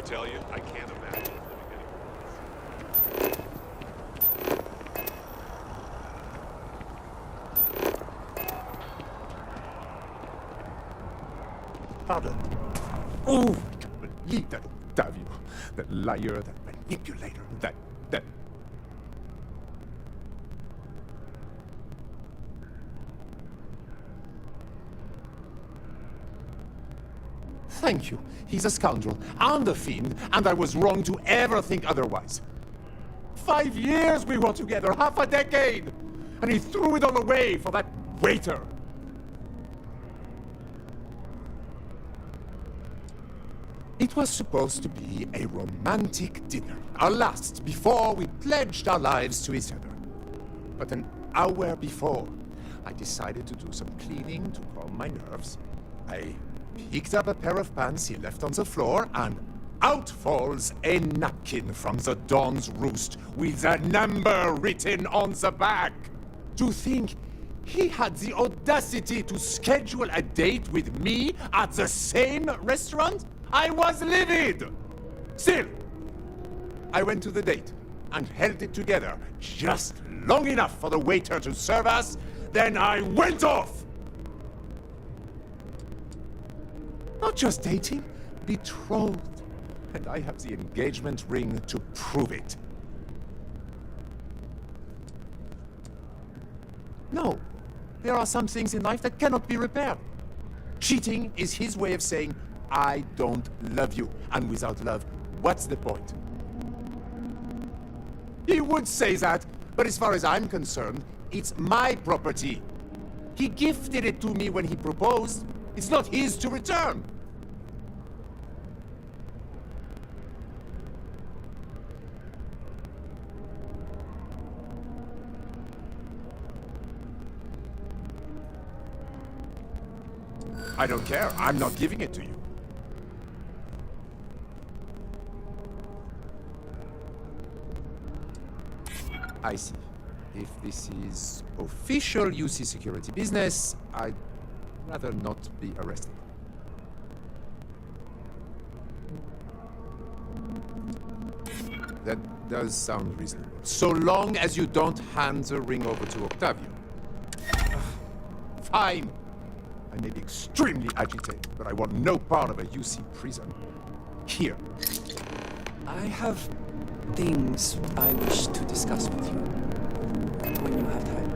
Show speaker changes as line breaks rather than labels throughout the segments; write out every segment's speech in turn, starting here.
tell you, I can't imagine living
Pardon. Oh, I can't believe that Octavio. That liar, that manipulator, that... Thank you. He's a scoundrel and a fiend, and I was wrong to ever think otherwise. 5 years we were together, half a decade! And he threw it all away for that waiter! It was supposed to be a romantic dinner, our last, before we pledged our lives to each other. But an hour before, I decided to do some cleaning to calm my nerves. I picked up a pair of pants he left on the floor, and out falls a napkin from the Dawn's Roost with a number written on the back. To think he had the audacity to schedule a date with me at the same restaurant? I was livid! Still, I went to the date and held it together just long enough for the waiter to serve us, then I went off! Not just dating, betrothed. And I have the engagement ring to prove it. No, there are some things in life that cannot be repaired. Cheating is his way of saying, I don't love you. And without love, what's the point? He would say that, but as far as I'm concerned, it's my property. He gifted it to me when he proposed. It's not his to return. I don't care. I'm not giving it to you. I see. If this is official UC security business, I'd rather not be arrested. That does sound reasonable. So long as you don't hand the ring over to Octavio. Fine. I may be extremely agitated, but I want no part of a UC prison. Here.
I have things I wish to discuss with you when you have time.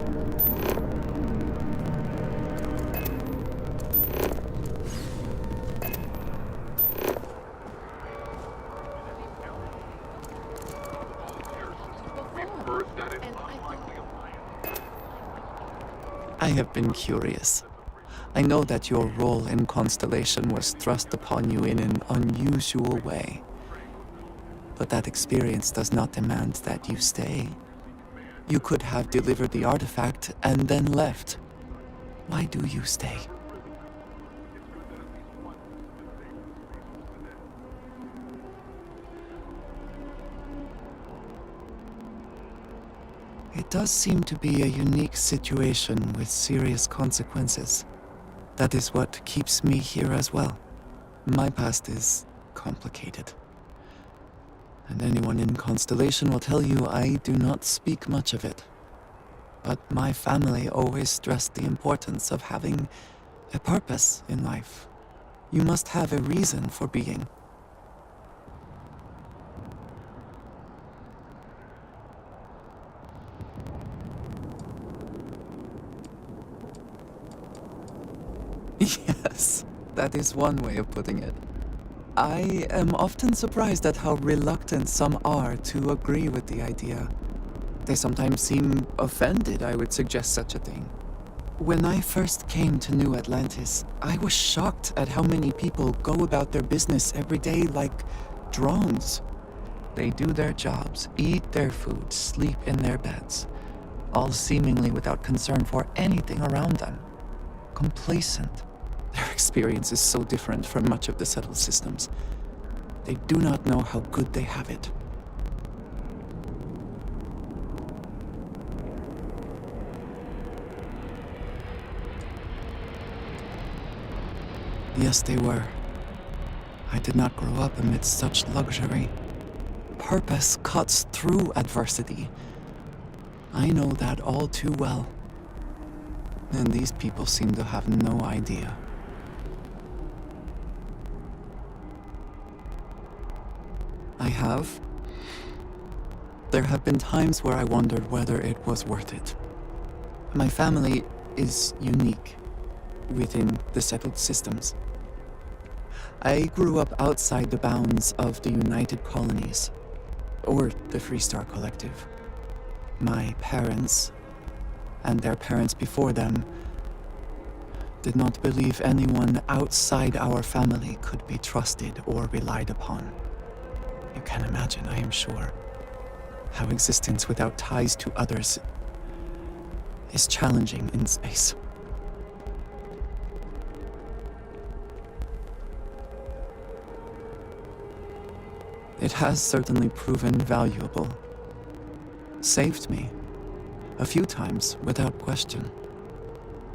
I have been curious. I know that your role in Constellation was thrust upon you in an unusual way. But that experience does not demand that you stay. You could have delivered the artifact and then left. Why do you stay? It does seem to be a unique situation with serious consequences. That is what keeps me here as well. My past is complicated. And anyone in Constellation will tell you I do not speak much of it. But my family always stressed the importance of having a purpose in life. You must have a reason for being. Yes, that is one way of putting it. I am often surprised at how reluctant some are to agree with the idea. They sometimes seem offended I would suggest such a thing. When I first came to New Atlantis, I was shocked at how many people go about their business every day like drones. They do their jobs, eat their food, sleep in their beds, all seemingly without concern for anything around them. Complacent. Their experience is so different from much of the settled systems. They do not know how good they have it. Yes, they were. I did not grow up amidst such luxury. Purpose cuts through adversity. I know that all too well. And these people seem to have no idea. I have. There have been times where I wondered whether it was worth it. My family is unique within the settled systems. I grew up outside the bounds of the United Colonies, or the Freestar Collective. My parents, and their parents before them, did not believe anyone outside our family could be trusted or relied upon. You can imagine, I am sure, how existence without ties to others is challenging in space. It has certainly proven valuable. Saved me. A few times, without question.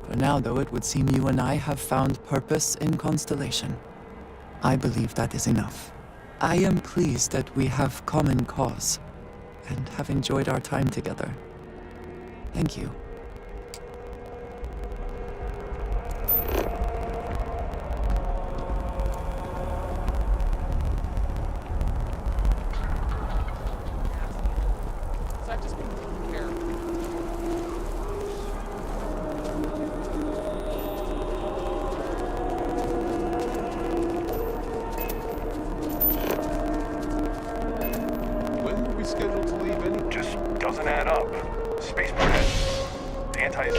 For now, though, it would seem you and I have found purpose in Constellation. I believe that is enough. I am pleased that we have common cause, and have enjoyed our time together. Thank you.
When were we scheduled to leave anyway?
Just doesn't add up. Spaceport has anti...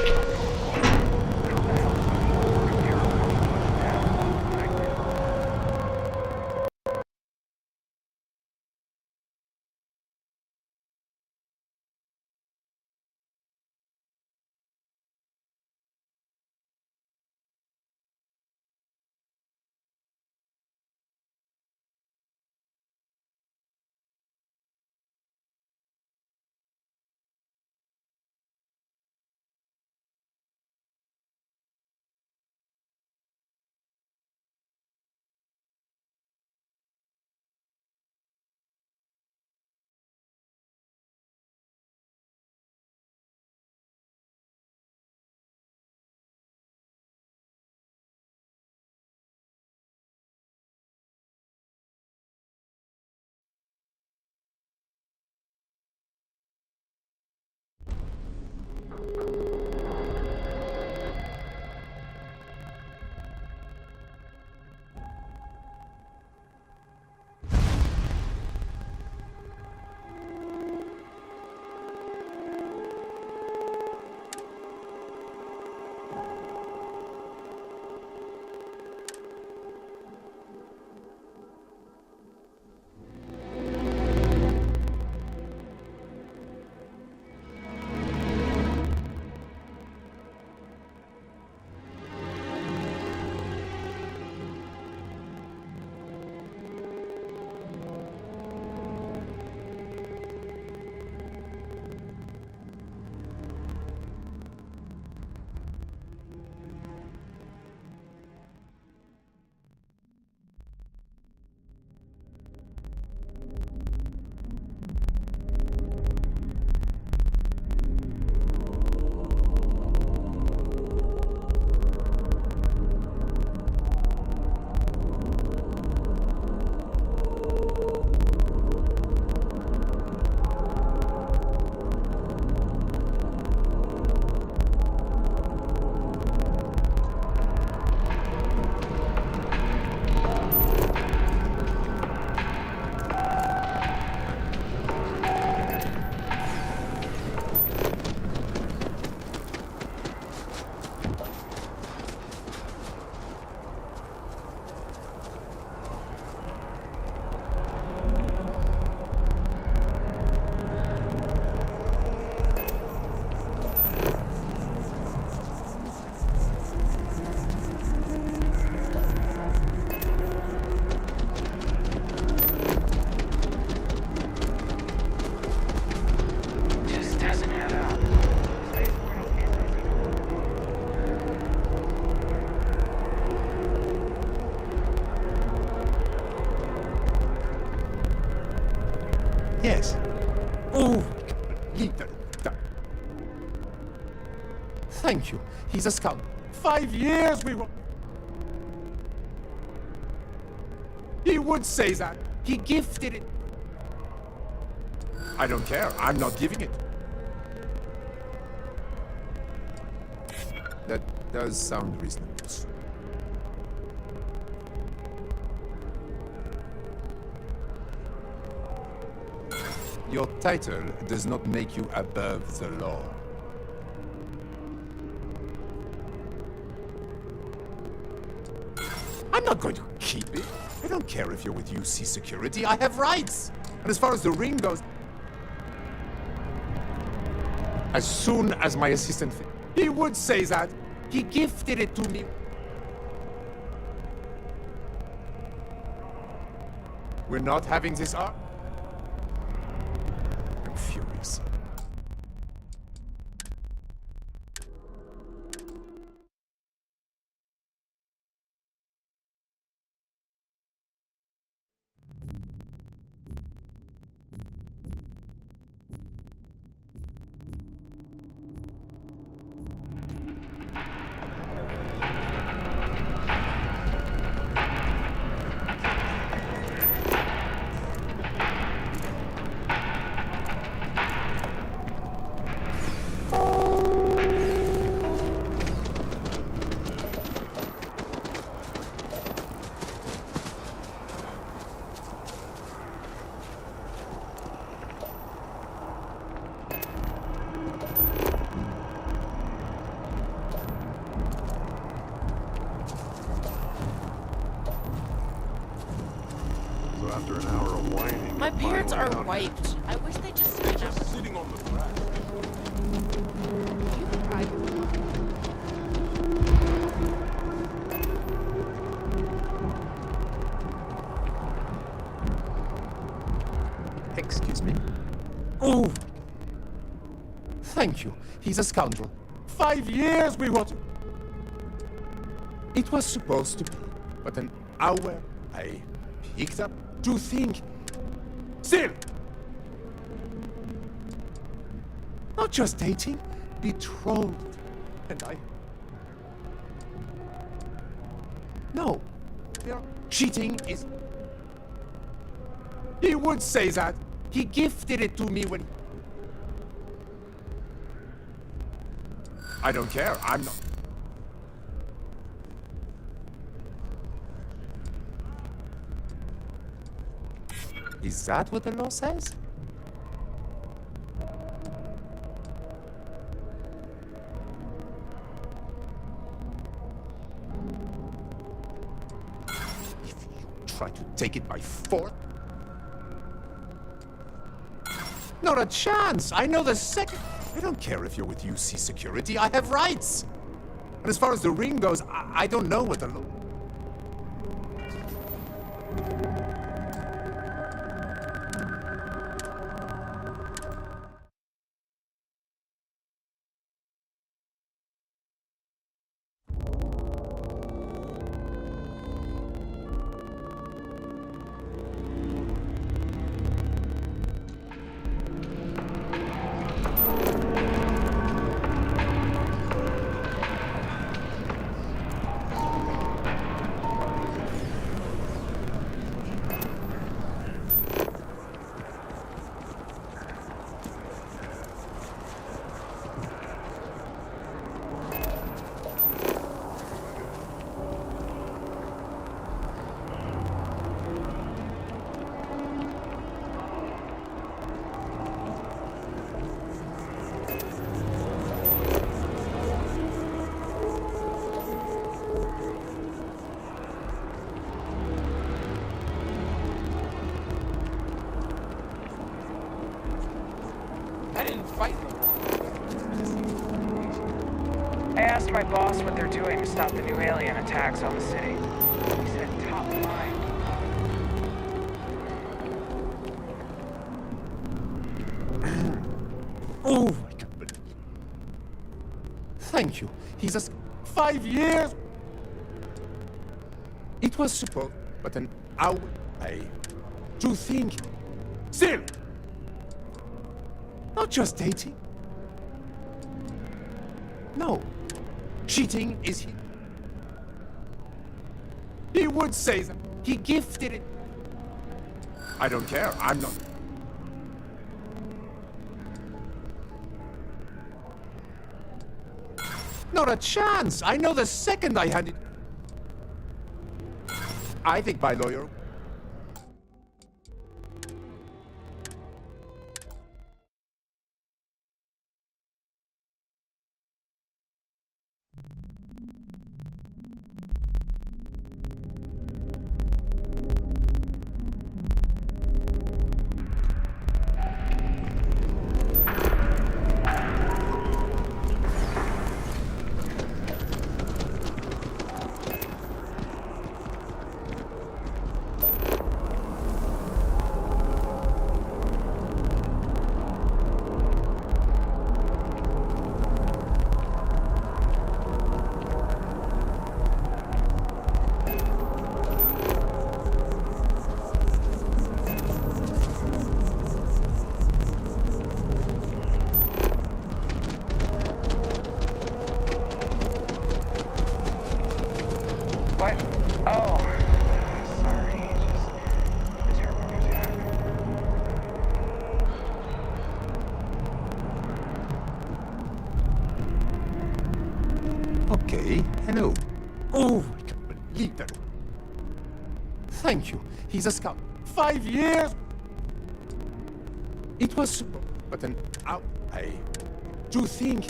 Yes. Oh, leave that. Thank you. He's a scout. 5 years we were... He would say that. He gifted it. I don't care. I'm not giving it. That does sound reasonable. Your title does not make you above the law. I'm not going to keep it. I don't care if you're with UC Security. I have rights. And as far as the ring goes... As soon as my assistant... He would say that. He gifted it to me. We're not having this art. I'm furious.
After an hour of whining,
My parents are
finally
wiped. I wish they just sign up.
sitting on the grass.
You cried.
Excuse me? Oh! Thank you. He's a scoundrel. 5 years we were... It was supposed to be, but an hour I picked up to think. Still! Not just dating, betrothed. And I... No. Cheating is... He would say that. He gifted it to me when... I don't care. I'm not... Is that what the law says? If you try to take it by force... Not a chance! I know the second... I don't care if you're with UC Security. I have rights! And as far as the ring goes, I don't know what the law... I didn't fight them.
I asked my boss what they're doing to stop the new alien attacks on the city. He said top mind.
Oh, I can't believe... Thank you. He's a... 5 years... It was supposed... But an hour... To think... Still! Not just dating. No. Cheating is he. He would say that. He gifted it. I don't care. I'm not. Not a chance. I know the second I had it. I think my lawyer.
What? Oh. Sorry. Just terrible news, yeah.
Okay, hello. Oh, I can't believe that. Thank you. He's a scout. 5 years! It was supposed, but then I do think.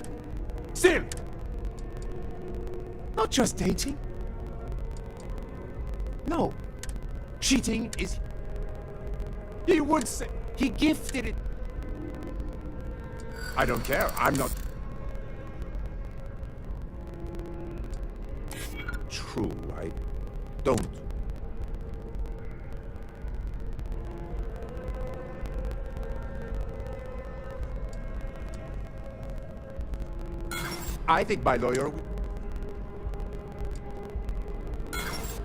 Still! Not just dating. No. Cheating is. He would say. He gifted it. I don't care. I'm not. True, I don't. I think my lawyer would.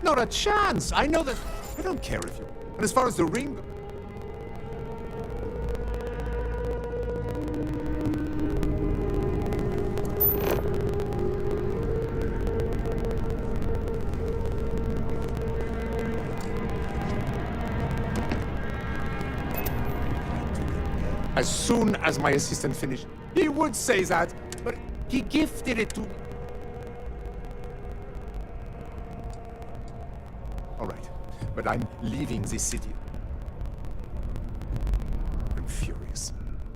Not a chance! I know that. I don't care if you. And as far as the ring. As soon as my assistant finished, he would say that, but he gifted it to me. All right, but I'm leaving this city. I'm furious.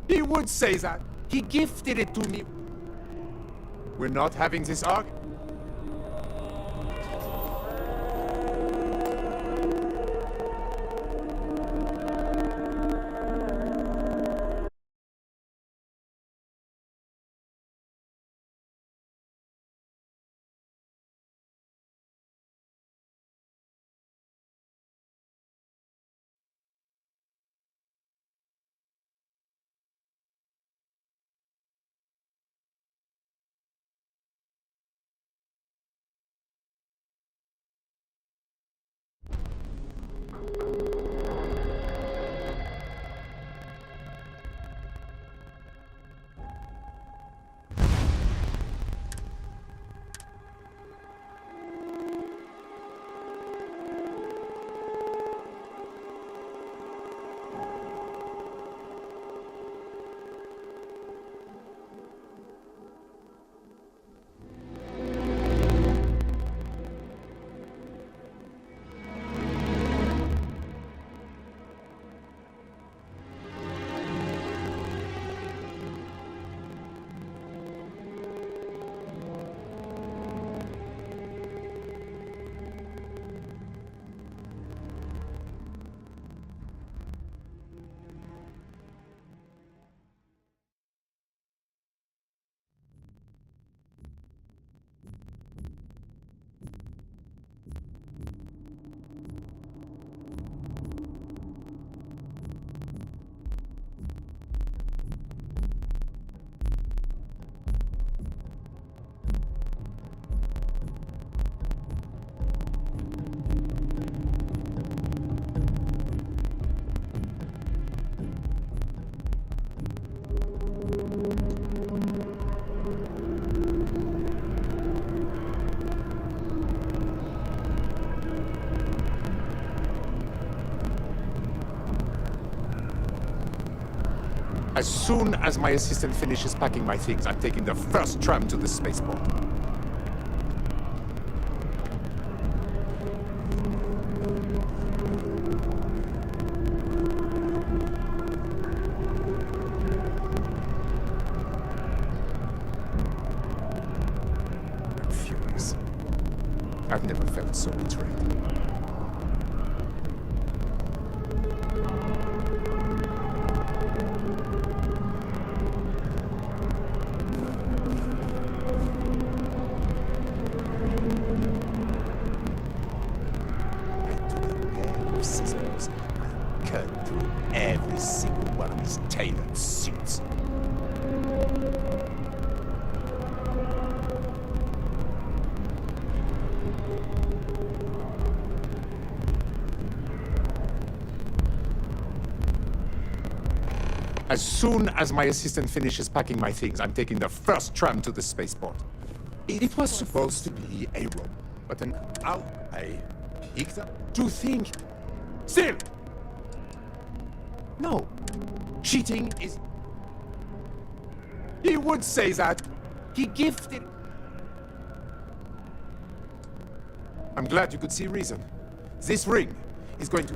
He would say that. He gifted it to me. We're not having this argument. As soon as my assistant finishes packing my things, I'm taking the first tram to the spaceport. I'm furious. I've never felt so betrayed. Scissors. I cut through every single one of his tailored suits. As soon as my assistant finishes packing my things, I'm taking the first tram to the spaceport. It was supposed to be a room, but an hour I picked up to think. Still! No. Cheating is... He would say that. He gifted... I'm glad you could see reason. This ring is going to...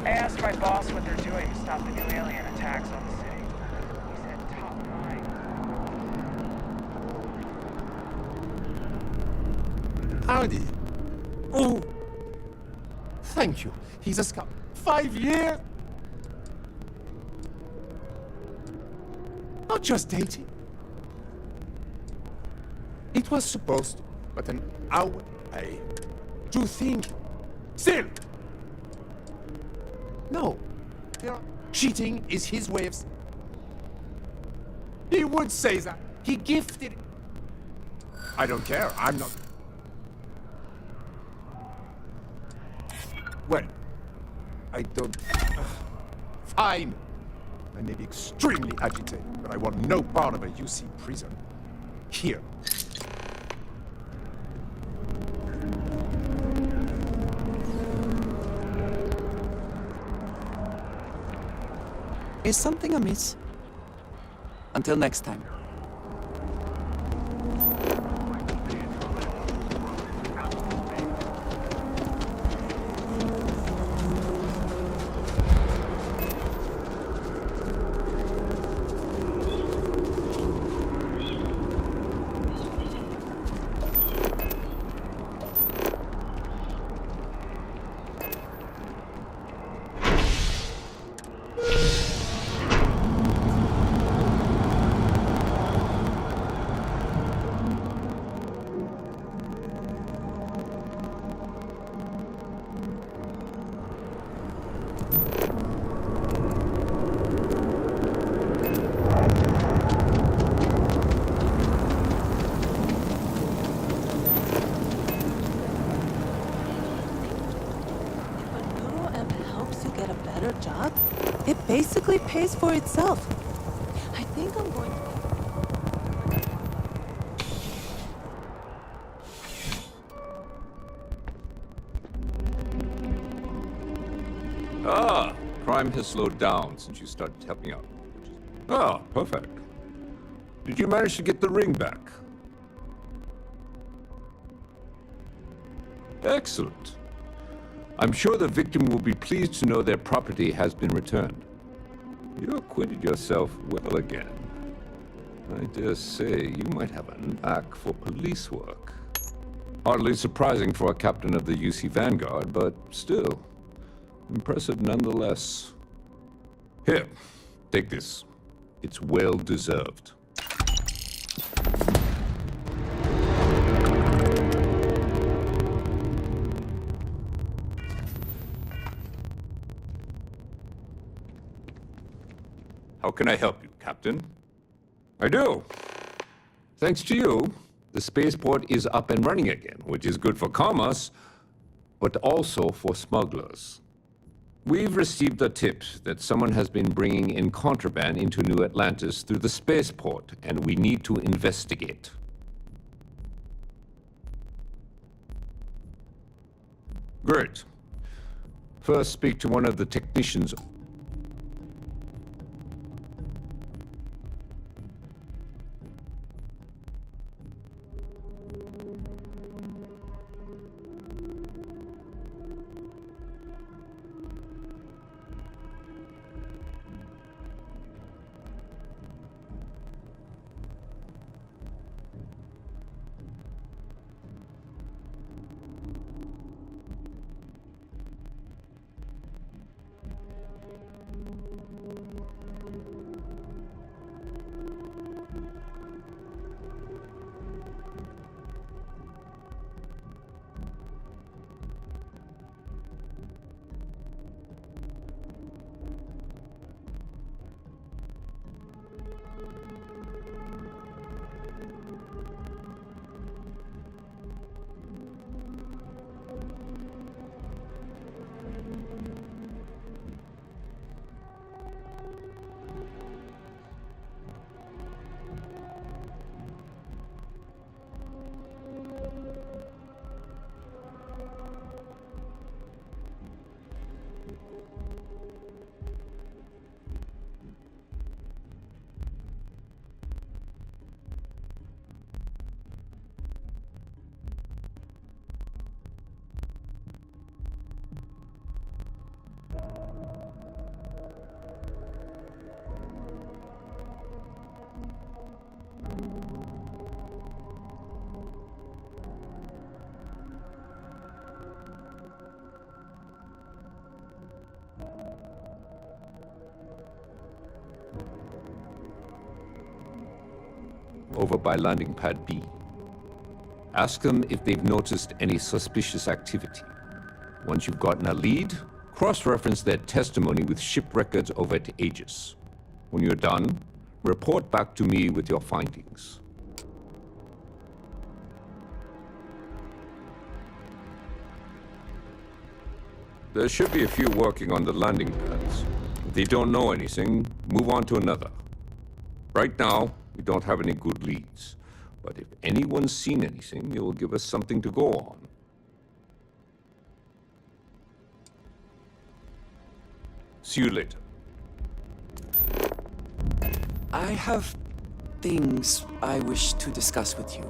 I asked my boss what they're doing to stop the new alien attacks on the city. He said top line.
Howdy. Oh. Thank you. He's a scout. 5 years? Not just dating. It was supposed to, but an hour I to think. Still! No. Cheating is his way of... He would say that. He gifted... I don't care. I'm not... Well, I don't... Fine. I may be extremely agitated, but I want no part of a UC prison. Here.
Is something amiss? Until next time.
job, it basically pays for itself. I think I'm going to...
Ah, crime has slowed down since you started helping out. Ah, perfect. Did you manage to get the ring back? Excellent. I'm sure the victim will be pleased to know their property has been returned. You acquitted yourself well again. I dare say you might have a knack for police work. Hardly surprising for a captain of the UC Vanguard, but still, impressive nonetheless. Here, take this. It's well deserved. How can I help you, Captain? I do. Thanks to you, the spaceport is up and running again, which is good for commerce, but also for smugglers. We've received a tip that someone has been bringing in contraband into New Atlantis through the spaceport, and we need to investigate. Great. First, speak to one of the technicians. Over by landing pad B. Ask them if they've noticed any suspicious activity. Once you've gotten a lead, cross-reference their testimony with ship records over at Aegis. When you're done, report back to me with your findings. There should be a few working on the landing pads. If they don't know anything, move on to another. Right now, we don't have any good leads, but if anyone's seen anything, you'll give us something to go on. See you later.
I have things I wish to discuss with you.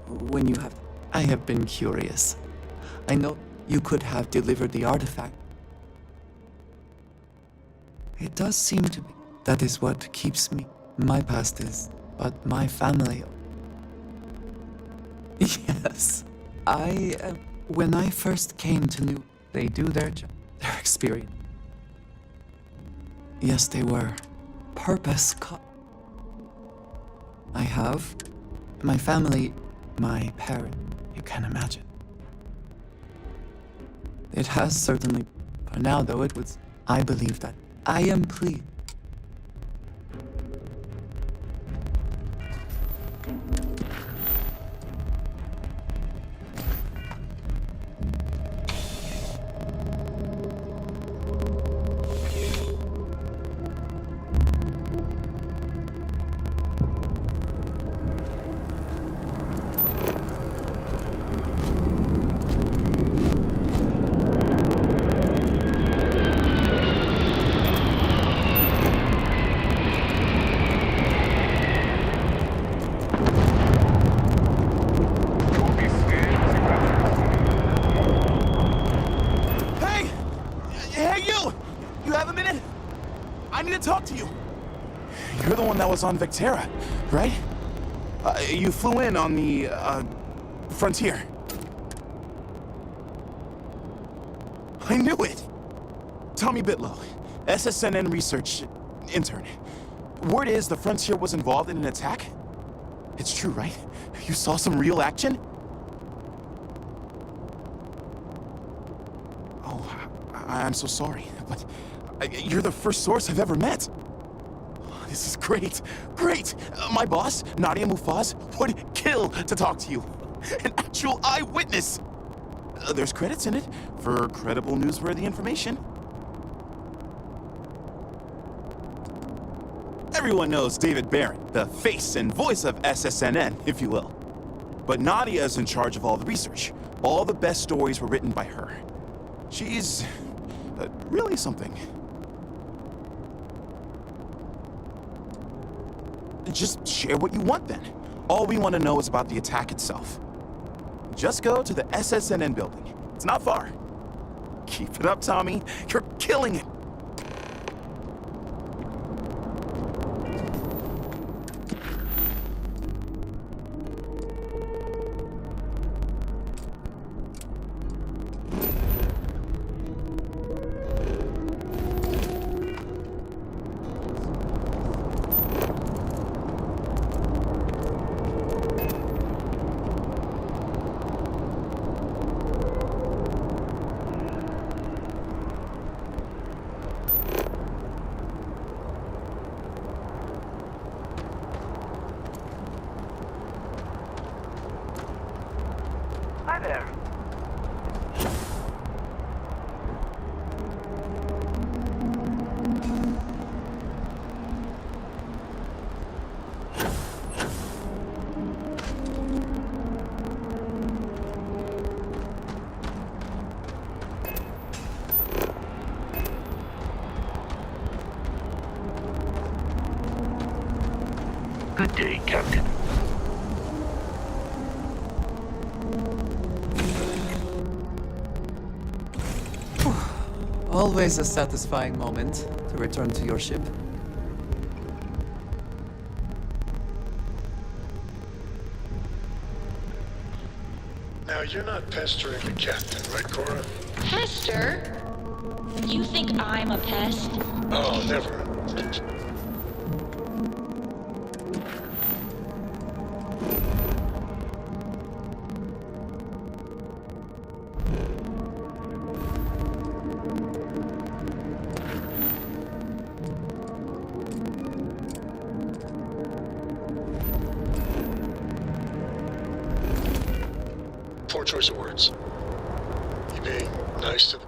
When you have... I have been curious. I know you could have delivered the artifact. It does seem to be. That is what keeps me. My past is, but my family... Yes. When I first came to New... They do their job. Their experience. Yes, they were. I have. My family... My parent. You can imagine. It has certainly... For now, though, it was... I believe that. I am pleased.
talk to you. You're the one that was on Vectera, right? You flew in on the, Frontier. I knew it! Tommy Bitlow, SSNN research intern. Word is the Frontier was involved in an attack? It's true, right? You saw some real action? Oh, I'm so sorry, but you're the first source I've ever met. This is great, great! My boss, Nadia Mufaz, would kill to talk to you. An actual eyewitness! There's credits in it for credible newsworthy information. Everyone knows David Barron, the face and voice of SSNN, if you will. But Nadia is in charge of all the research. All the best stories were written by her. She's really something. Just share what you want then. All we want to know is about the attack itself. Just go to the SSNN building. It's not far. Keep it up, Tommy. You're killing it.
Hi there.
Good day, Captain.
Always a satisfying moment to return to your ship.
Now, you're not pestering the captain, right, Cora?
Pester? You think I'm a pest?
Oh, never. Poor choice of words. You being nice to the...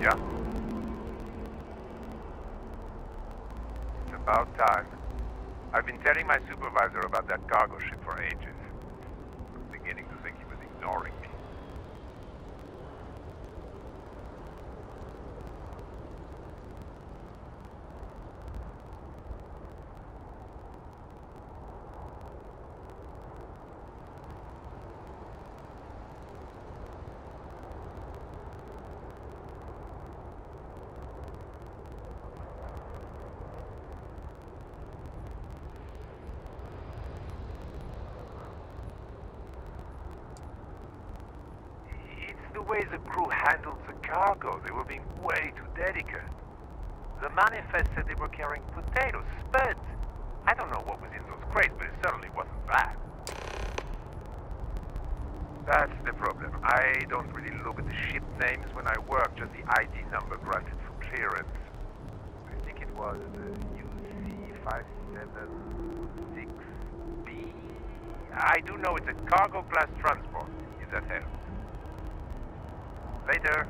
Yeah? It's about time. I've been telling my supervisor about that cargo ship for ages. I'm beginning to think he was ignoring me. The way the crew handled the cargo, they were being way too delicate. The manifest said they were carrying potatoes, spuds. I don't know what was in those crates, but it certainly wasn't that. That's the problem. I don't really look at the ship names when I work, just the ID number granted for clearance. I think it was UC576B. I do know it's a cargo class transport, if that helps. Later.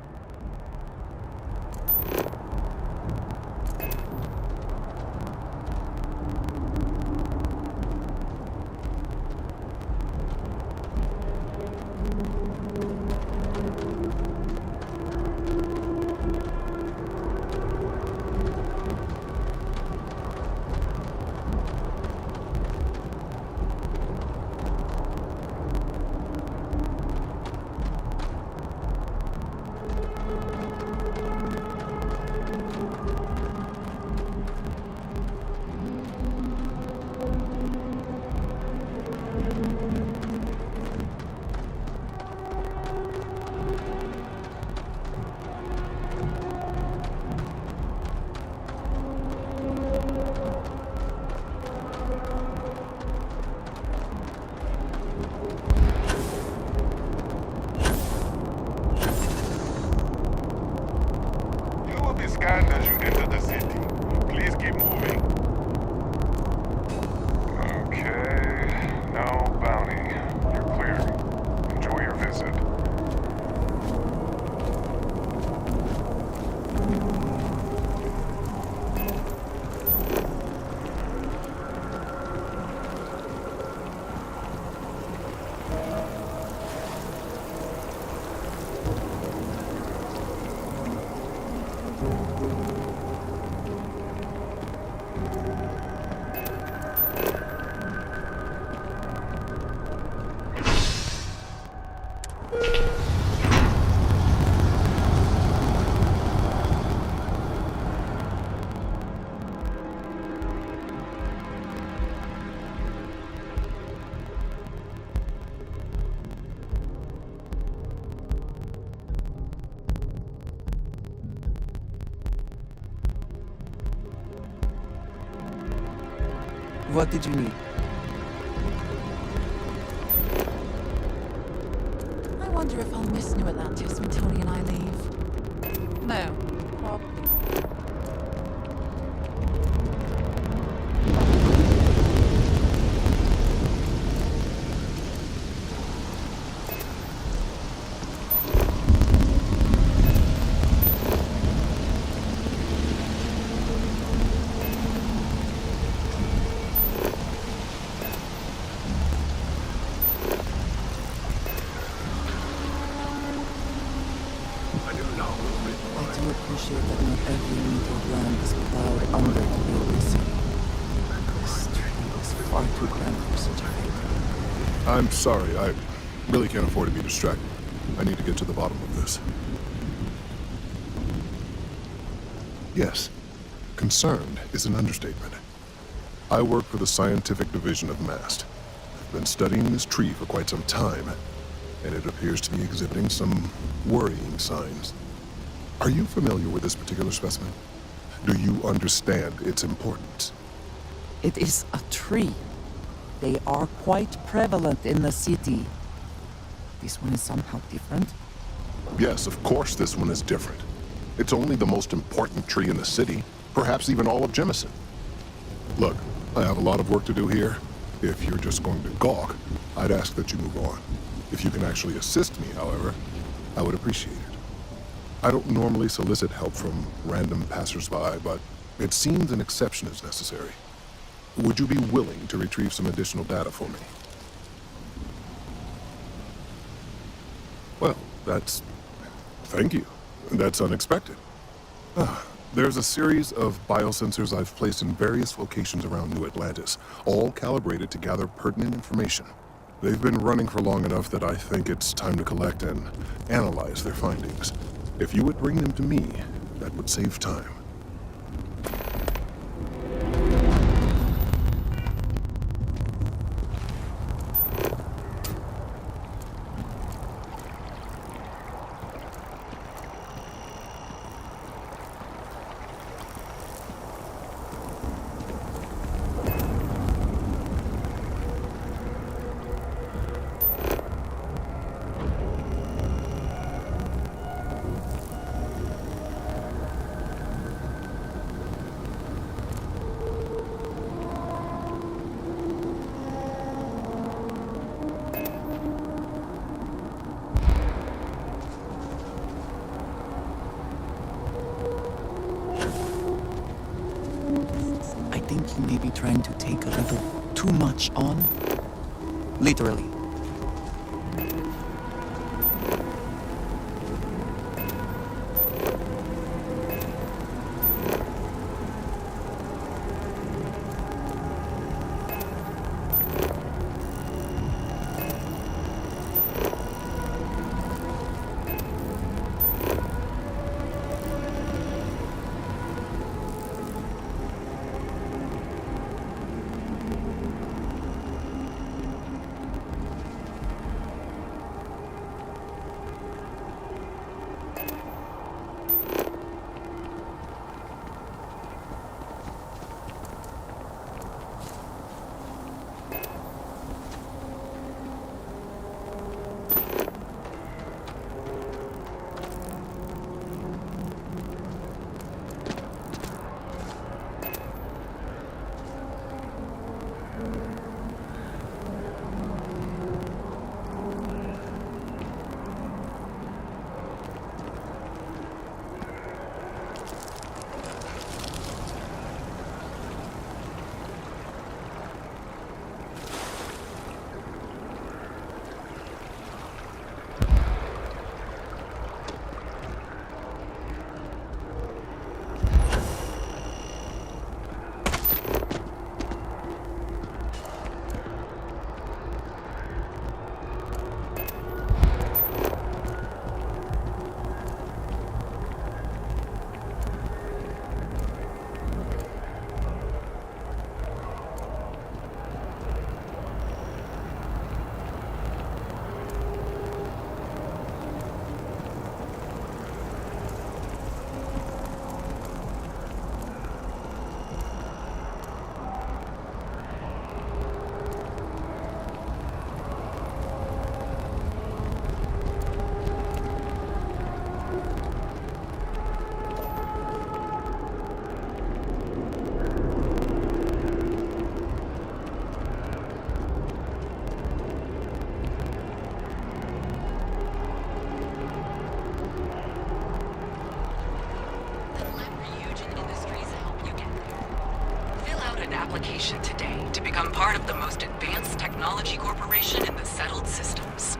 What did you need?
I wonder if I'll miss New Atlantis when Tony and I leave. No, probably. I do appreciate that not every meter of land is plowed under to build a city. This tree is far too grand for such a thing.
I'm sorry, I really can't afford to be distracted. I need to get to the bottom of this. Yes, concerned is an understatement. I work for the scientific division of MAST. I've been studying this tree for quite some time, and it appears to be exhibiting some worrying signs. Are you familiar with this particular specimen? Do you understand its importance?
It is a tree. They are quite prevalent in the city. This one is somehow different.
Yes, of course this one is different. It's only the most important tree in the city, perhaps even all of Jemison. Look, I have a lot of work to do here. If you're just going to gawk, I'd ask that you move on. If you can actually assist me, however, I would appreciate it. I don't normally solicit help from random passersby, but it seems an exception is necessary. Would you be willing to retrieve some additional data for me? Well, thank you. That's unexpected. There's a series of biosensors I've placed in various locations around New Atlantis, all calibrated to gather pertinent information. They've been running for long enough that I think it's time to collect and analyze their findings. If you would bring them to me, that would save time.
I think you may be trying to take a little too much on. Literally.
become part of the most advanced technology corporation in the settled systems.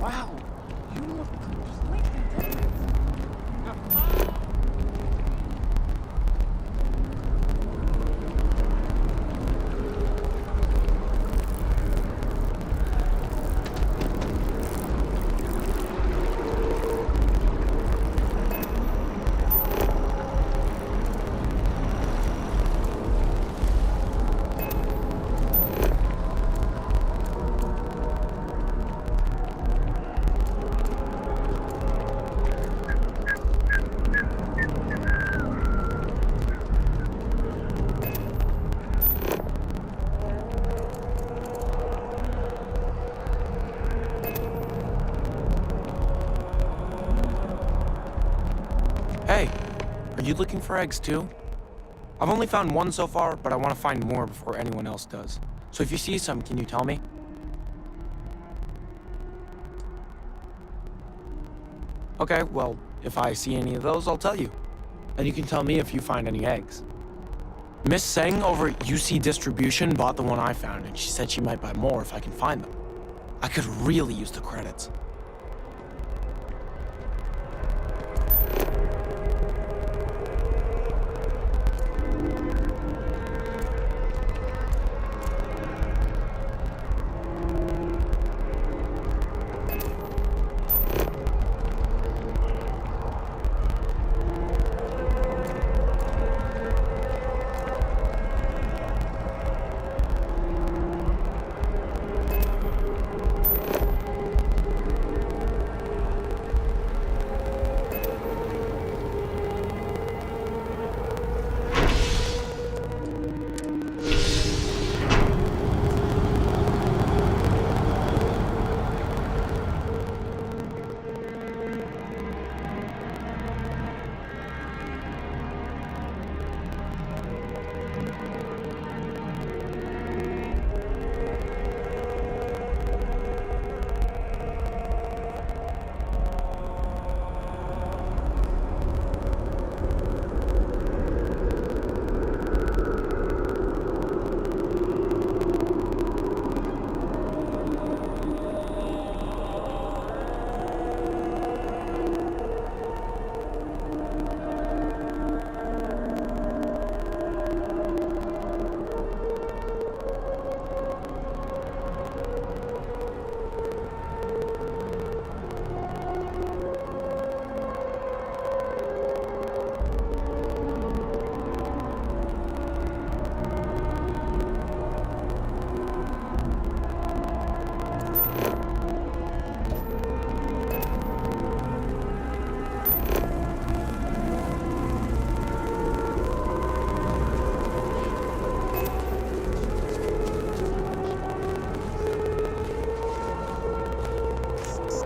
Wow, you look completely different.
Hey, are you looking for eggs too? I've only found one so far, but I want to find more before anyone else does. So if you see some, can you tell me? Okay, well, if I see any of those, I'll tell you. And you can tell me if you find any eggs. Miss Seng over at UC Distribution bought the one I found, and she said she might buy more if I can find them. I could really use the credits.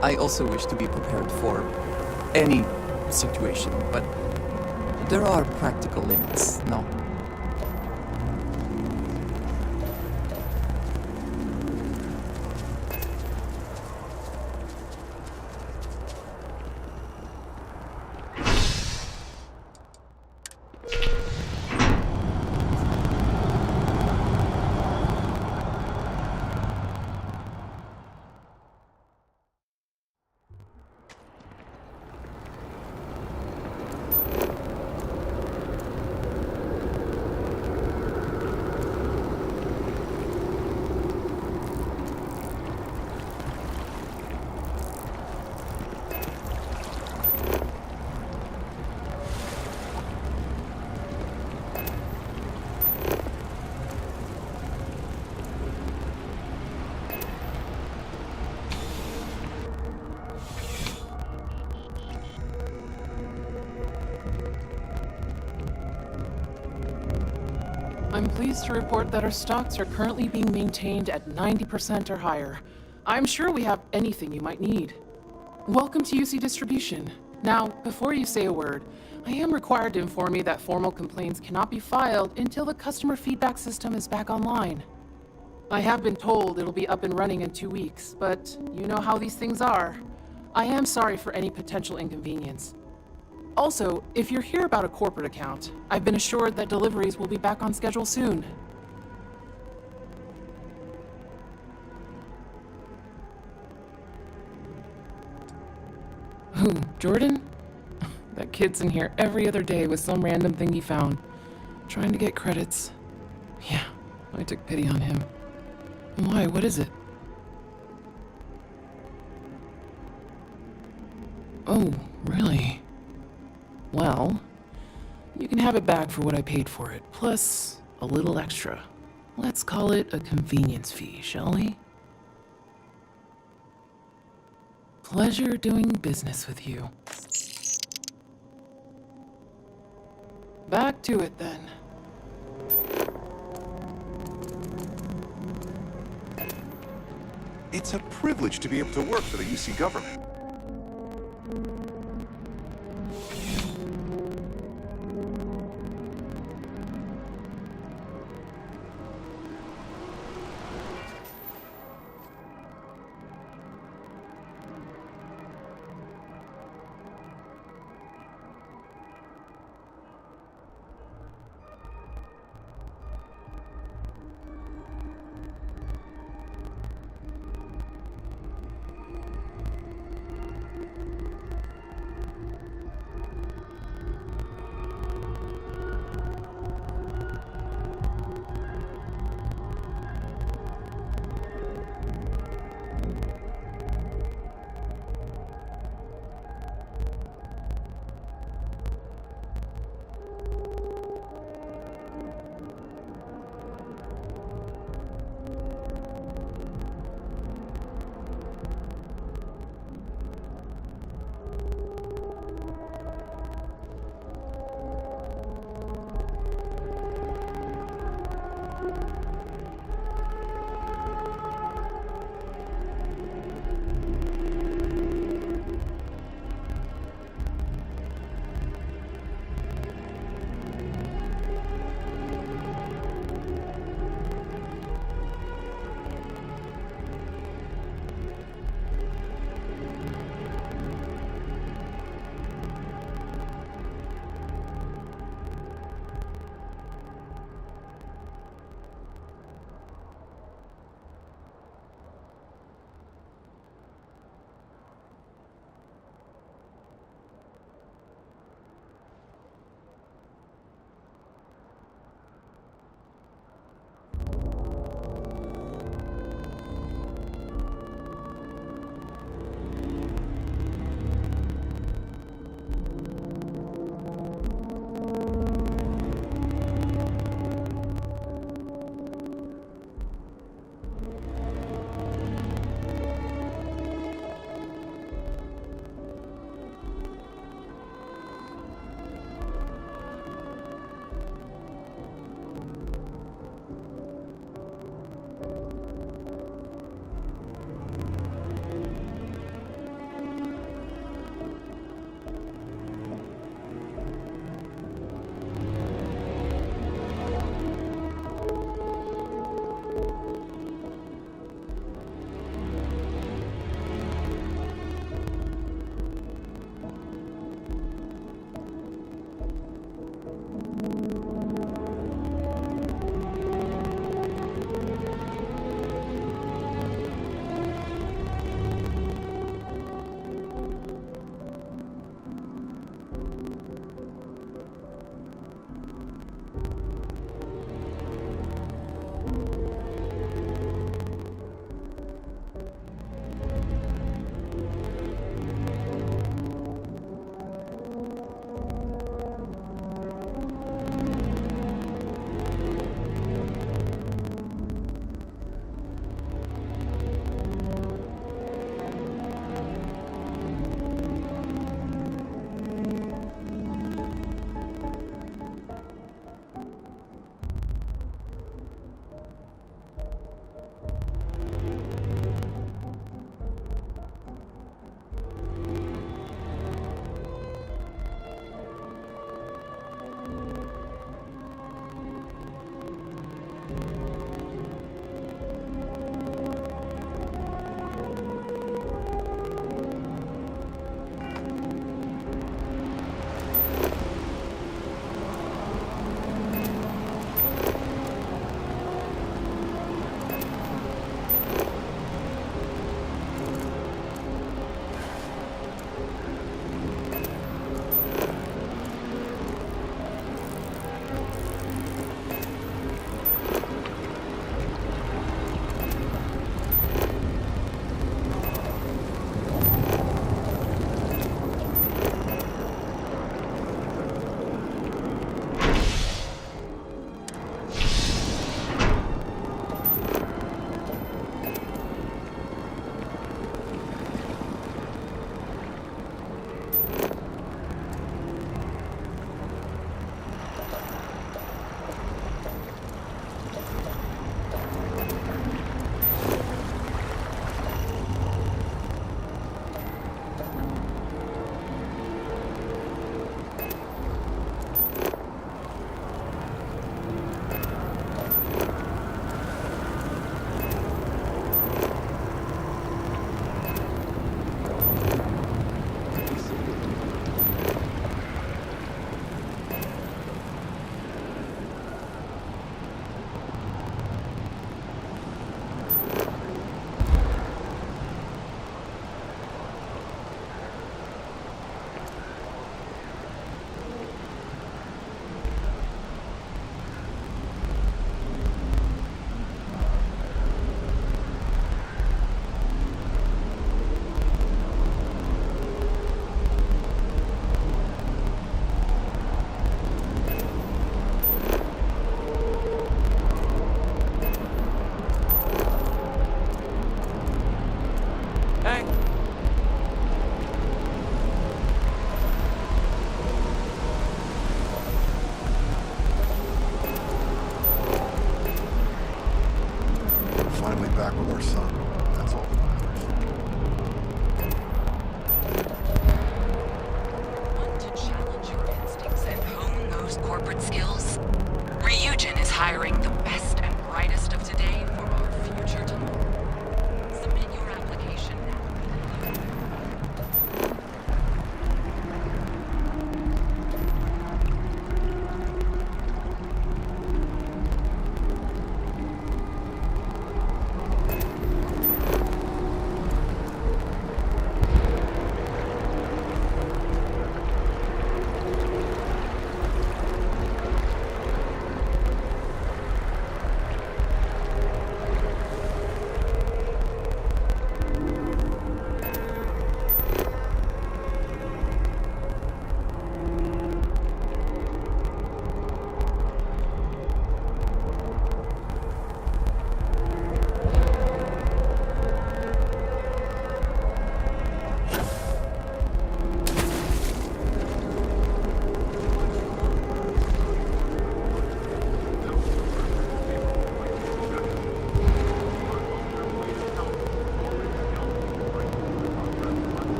I also wish to be prepared for any situation, but there are practical limits, no?
I'm pleased to report that our stocks are currently being maintained at 90% or higher. I'm sure we have anything you might need. Welcome to UC Distribution. Now, before you say a word, I am required to inform you that formal complaints cannot be filed until the customer feedback system is back online. I have been told it'll be up and running in 2 weeks, but you know how these things are. I am sorry for any potential inconvenience. Also, if you're here about a corporate account, I've been assured that deliveries will be back on schedule soon. Who, Jordan? That kid's in here every other day with some random thing he found, trying to get credits. Yeah, I took pity on him. Why, what is it? Oh, really? Well, you can have it back for what I paid for it, plus a little extra. Let's call it a convenience fee, shall we? Pleasure doing business with you. Back to it then.
It's a privilege to be able to work for the UC government.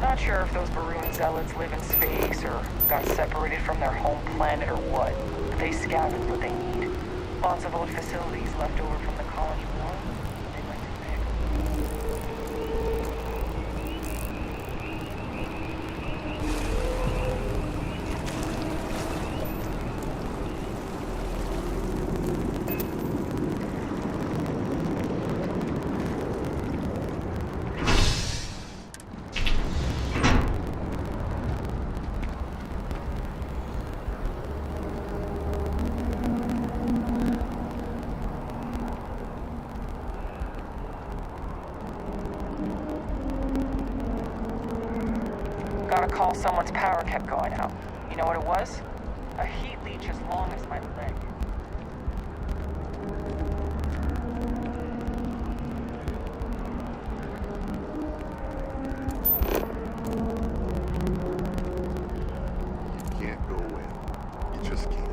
Not sure if those Baroon zealots live in space or got separated from their home planet or what, but they scavenge what they need. Lots of old facilities left over from the colony war. They like to pick. Got a call someone's power kept going out. You know what it was? A heat leech as long as my leg.
You can't go in. You just can't.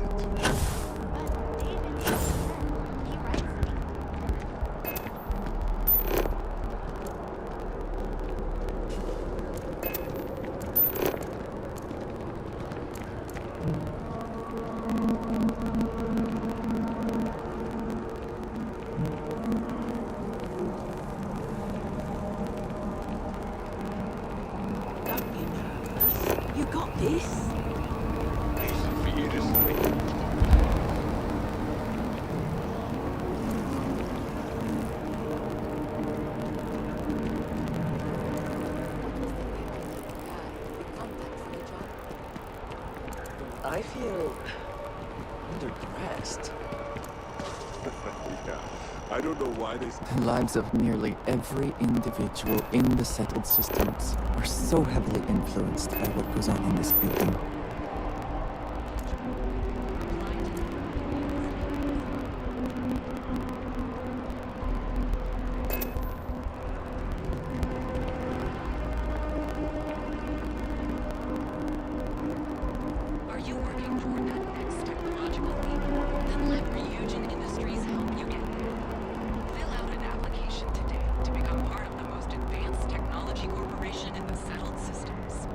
Don't be nervous. You got this.
Easy for you to say.
I feel underdressed.
Yeah. I don't know why they...
The lives of nearly every individual in the settled systems are so heavily influenced by what goes on in this building.
Are you working toward that next technological leap? Then let Ryujin Industries help you get there. Fill out an application today to become part of the most advanced technology corporation in the settled systems.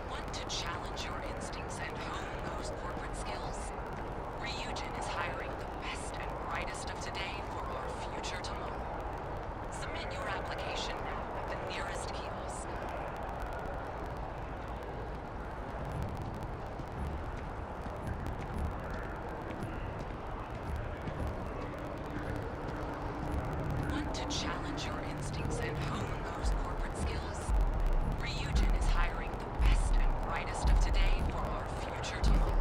Want to challenge your instincts and hone those corporate skills? Ryujin is hiring the best and brightest of today for our future tomorrow. Submit your application now at the nearest kiosk. Want to challenge your instincts and hone those corporate skills? Ryujin is hiring the best and brightest of today for our future tomorrow.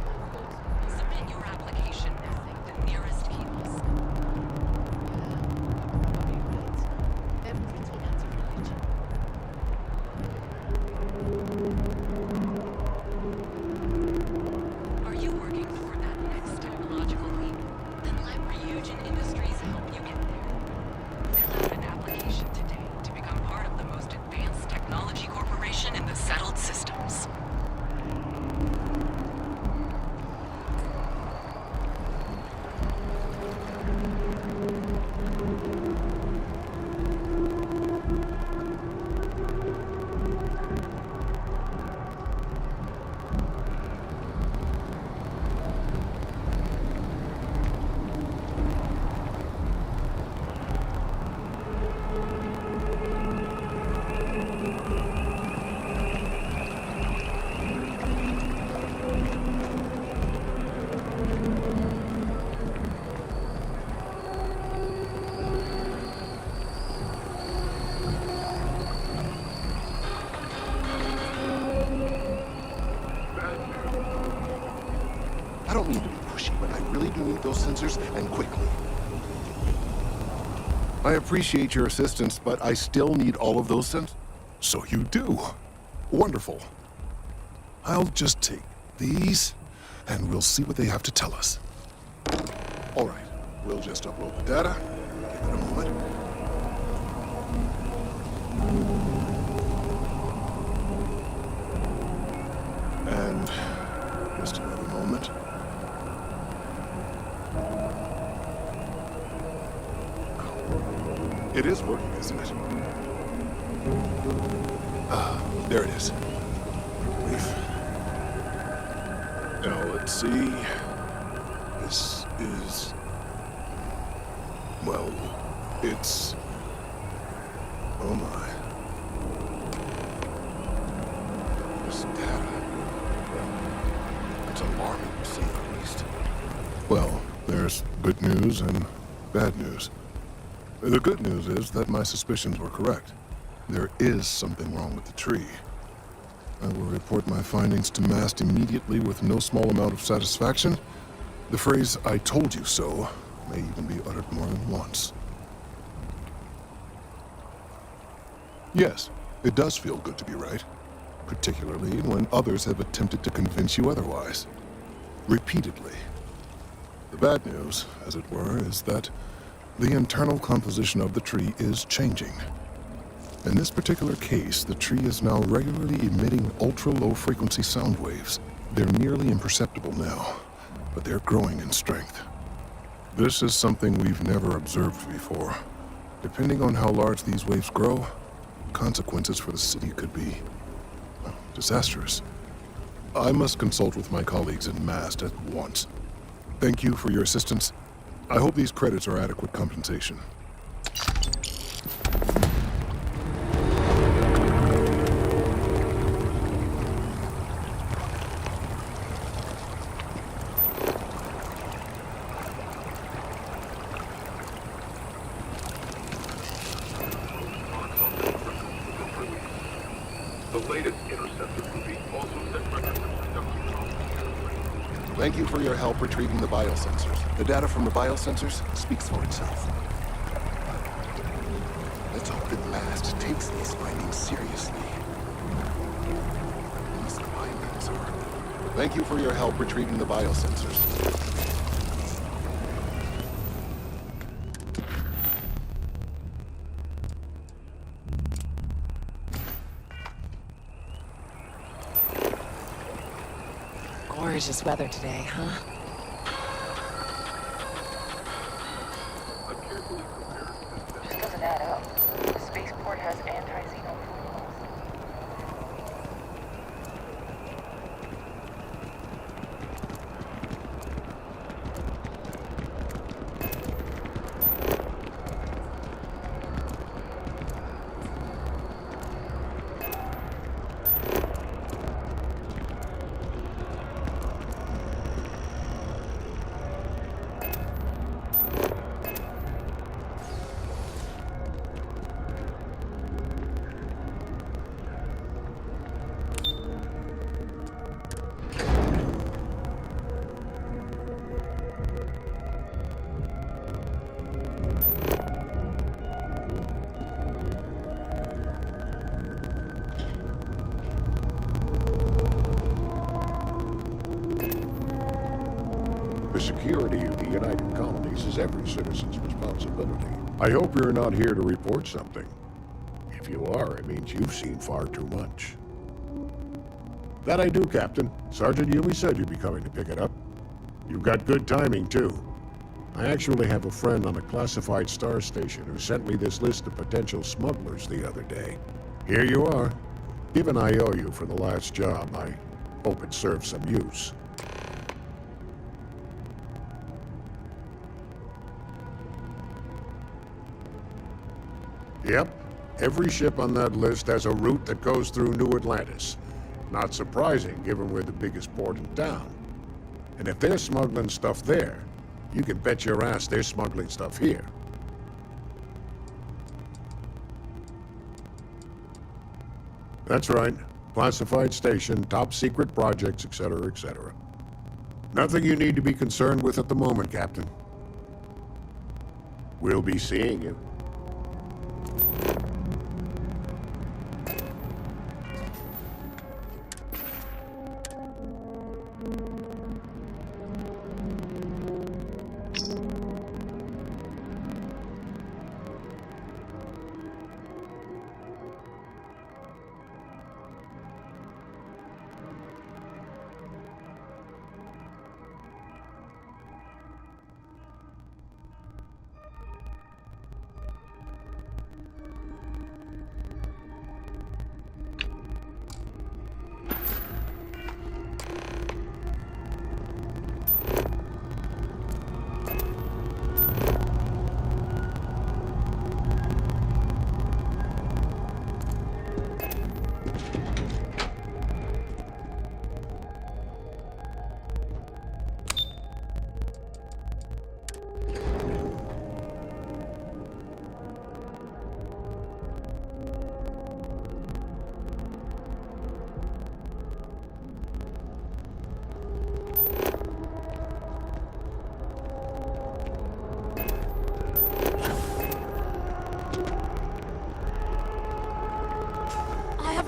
Submit your application now at the nearest kiosk. Are you working toward that next technological leap? Then let Ryujin Industries help you get there. Fill out an application today to become part of the most advanced technology corporation in the settled systems.
I don't mean to be pushy, but I really do need those sensors, and quickly. I appreciate your assistance, but I still need all of those sensors.
So you do. Wonderful. I'll just take these, and we'll see what they have to tell us.
All right, we'll just upload the data. Give it a moment. And just another moment.
It is working, isn't it? Ah, there it is. Relief. Now, let's see. This is... well, it's... oh my. This data... well, it's alarming to say the least. Well, there's good news and bad news. The good news is that my suspicions were correct. There is something wrong with the tree. I will report my findings to MAST immediately with no small amount of satisfaction. The phrase, "I told you so," may even be uttered more than once. Yes, it does feel good to be right, particularly when others have attempted to convince you otherwise. Repeatedly. The bad news, as it were, is that the internal composition of the tree is changing. In this particular case, the tree is now regularly emitting ultra-low frequency sound waves. They're nearly imperceptible now, but they're growing in strength. This is something we've never observed before. Depending on how large these waves grow, consequences for the city could be, well, disastrous. I must consult with my colleagues in MAST at once. Thank you for your assistance. I hope these credits are adequate compensation. Thank you for your help retrieving the biosensors. The data from the biosensors speaks for itself. Let's hope that MAST takes these findings seriously. These findings are... Thank you for your help retrieving the biosensors.
Gorgeous weather today, huh?
This doesn't add up. The spaceport has anti-xeno protocols.
The security of the United Colonies is every citizen's responsibility. I hope you're not here to report something. If you are, it means you've seen far too much. That I do, Captain. Sergeant Yui said you'd be coming to pick it up. You've got good timing, too. I actually have a friend on a classified star station who sent me this list of potential smugglers the other day. Here you are. Given I owe you for the last job, I hope it serves some use. Yep. Every ship on that list has a route that goes through New Atlantis. Not surprising, given we're the biggest port in town. And if they're smuggling stuff there, you can bet your ass they're smuggling stuff here. That's right. Classified station, top secret projects, etc., etc. Nothing you need to be concerned with at the moment, Captain. We'll be seeing you.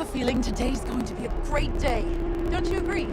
a feeling today's going to be a great day. Don't you agree?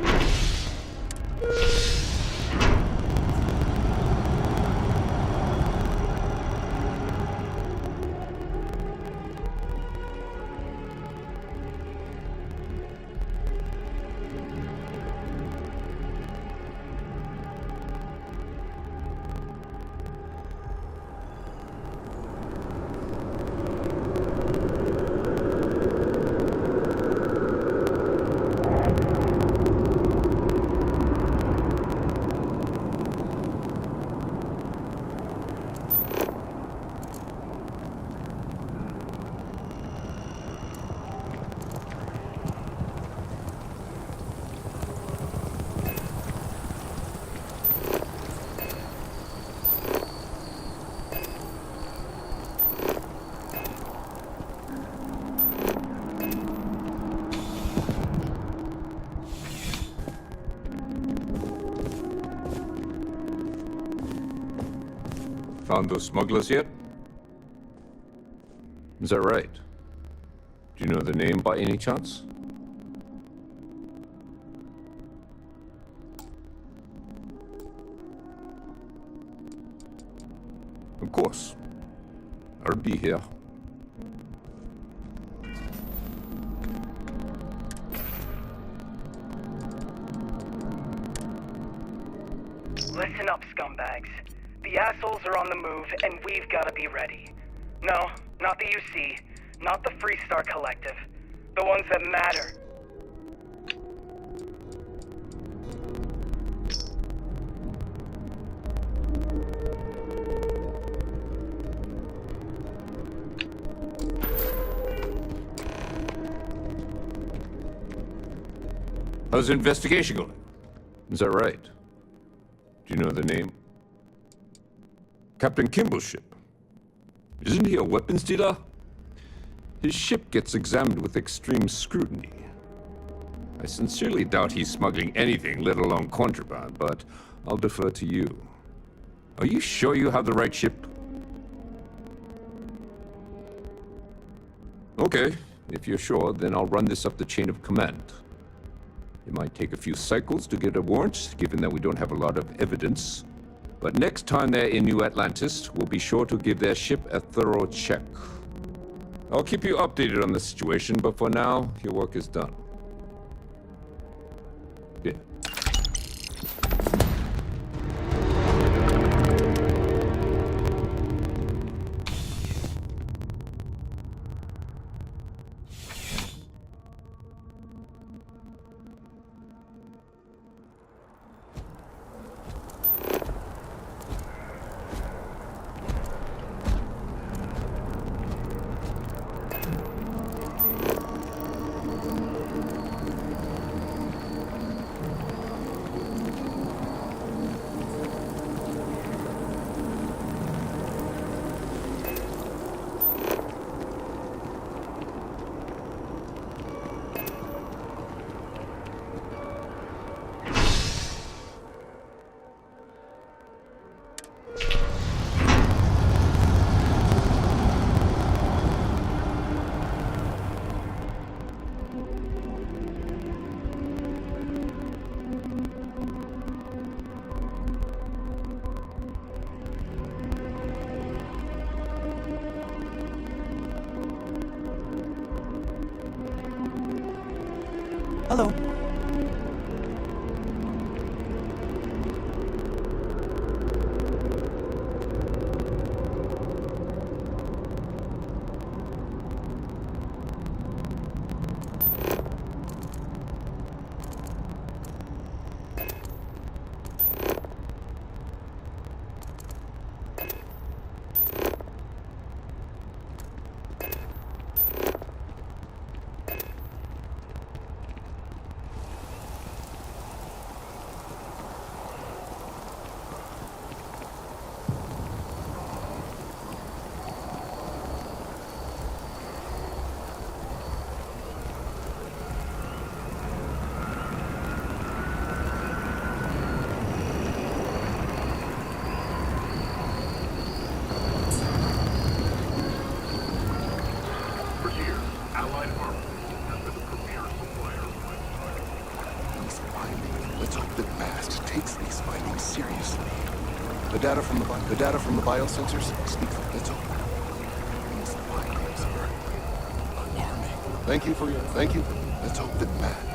Found those smugglers yet? Is that right? Do you know the name by any chance? Of course. I'll be here.
Listen up, scumbags. The assholes are on the move, and we've got to be ready. No, not the UC, not the Freestar Collective. The ones that matter.
How's the investigation going? Is that right? Do you know the name? Captain Kimball's ship. Isn't he a weapons dealer? His ship gets examined with extreme scrutiny. I sincerely doubt he's smuggling anything, let alone contraband, but I'll defer to you. Are you sure you have the right ship? Okay, if you're sure, then I'll run this up the chain of command. It might take a few cycles to get a warrant, given that we don't have a lot of evidence. But next time they're in New Atlantis, we'll be sure to give their ship a thorough check. I'll keep you updated on the situation, but for now, your work is done. Yeah.
Hello.
Let's hope that Mast takes these findings seriously. The data from the biosensors speaks. Let's hope. These findings are alarming. Thank you. Let's hope that Mast